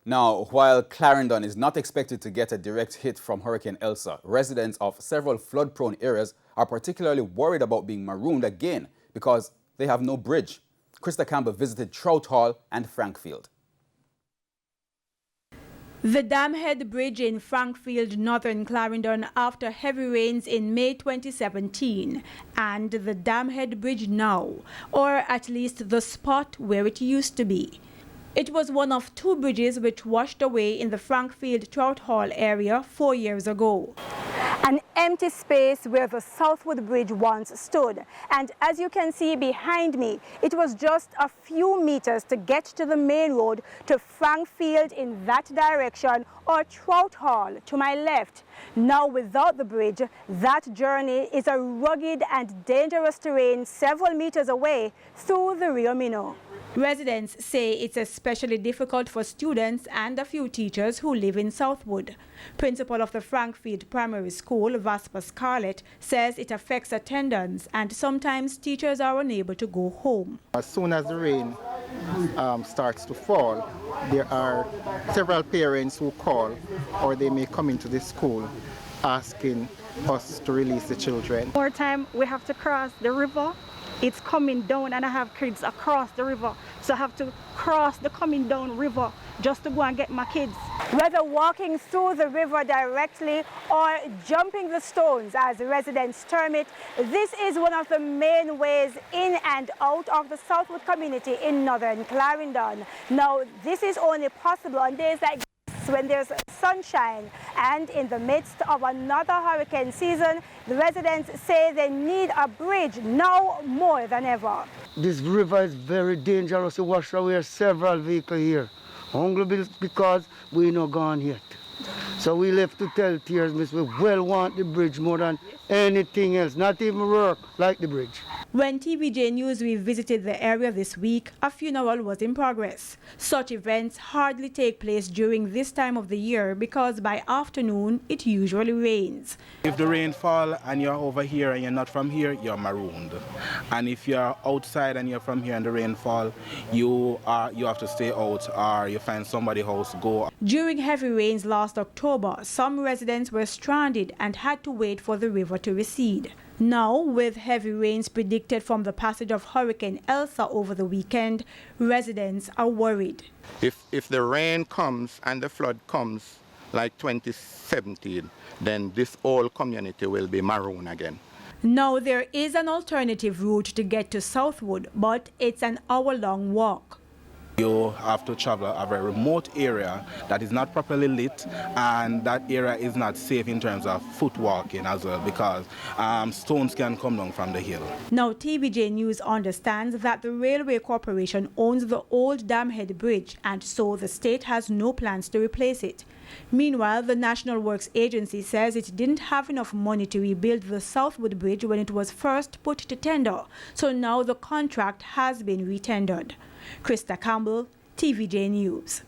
Now, while Clarendon is not expected to get a direct hit from Hurricane Elsa, residents of several flood-prone areas are particularly worried about being marooned again because they have no bridge. Krista Campbell visited Trout Hall and Frankfield. The Damhead Bridge in Frankfield, northern Clarendon, after heavy rains in May 2017, and the Damhead Bridge now, or at least the spot where it used to be. It was one of two bridges which washed away in the Frankfield Trout Hall area 4 years ago. An empty space where the Southwood Bridge once stood. And as you can see behind me, it was just a few meters to get to the main road to Frankfield in that direction, or Trout Hall to my left. Now without the bridge, that journey is a rugged and dangerous terrain several meters away through the Rio Minho. Residents say it's especially difficult for students and a few teachers who live in Southwood. Principal of the Frankfield Primary School, Vasper Scarlett, says it affects attendance and sometimes teachers are unable to go home. As soon as the rain starts to fall, there are several parents who call, or they may come into the school asking us to release the children. More time we have to cross the river. It's coming down and I have kids across the river. So I have to cross the coming down river just to go and get my kids. Whether walking through the river directly or jumping the stones, as residents term it, this is one of the main ways in and out of the Southwood community in northern Clarendon. Now, this is only possible on days like when there's sunshine, and in the midst of another hurricane season, the residents say they need a bridge now more than ever. This river is very dangerous to wash away several vehicles here, only because we not gone yet. So we left to tell tears, miss, we well want the bridge more than anything else, not even work like the bridge. When TVJ News revisited the area this week, a funeral was in progress. Such events hardly take place during this time of the year because by afternoon it usually rains. If the rain fall and you're over here and you're not from here, you're marooned. And if you're outside and you're from here and the rain fall, you have to stay out or you find somebody else to go. During heavy rains last October, some residents were stranded and had to wait for the river to recede. Now, with heavy rains predicted from the passage of Hurricane Elsa over the weekend, residents are worried. If the rain comes and the flood comes like 2017, then this whole community will be marooned again. Now, there is an alternative route to get to Southwood, but it's an hour-long walk. You have to travel a very remote area that is not properly lit, and that area is not safe in terms of foot walking as well, because stones can come down from the hill. Now, TVJ News understands that the Railway Corporation owns the old Damhead Bridge, and so the state has no plans to replace it. Meanwhile, the National Works Agency says it didn't have enough money to rebuild the Southwood Bridge when it was first put to tender, so now the contract has been retendered. Krista Campbell, TVJ News.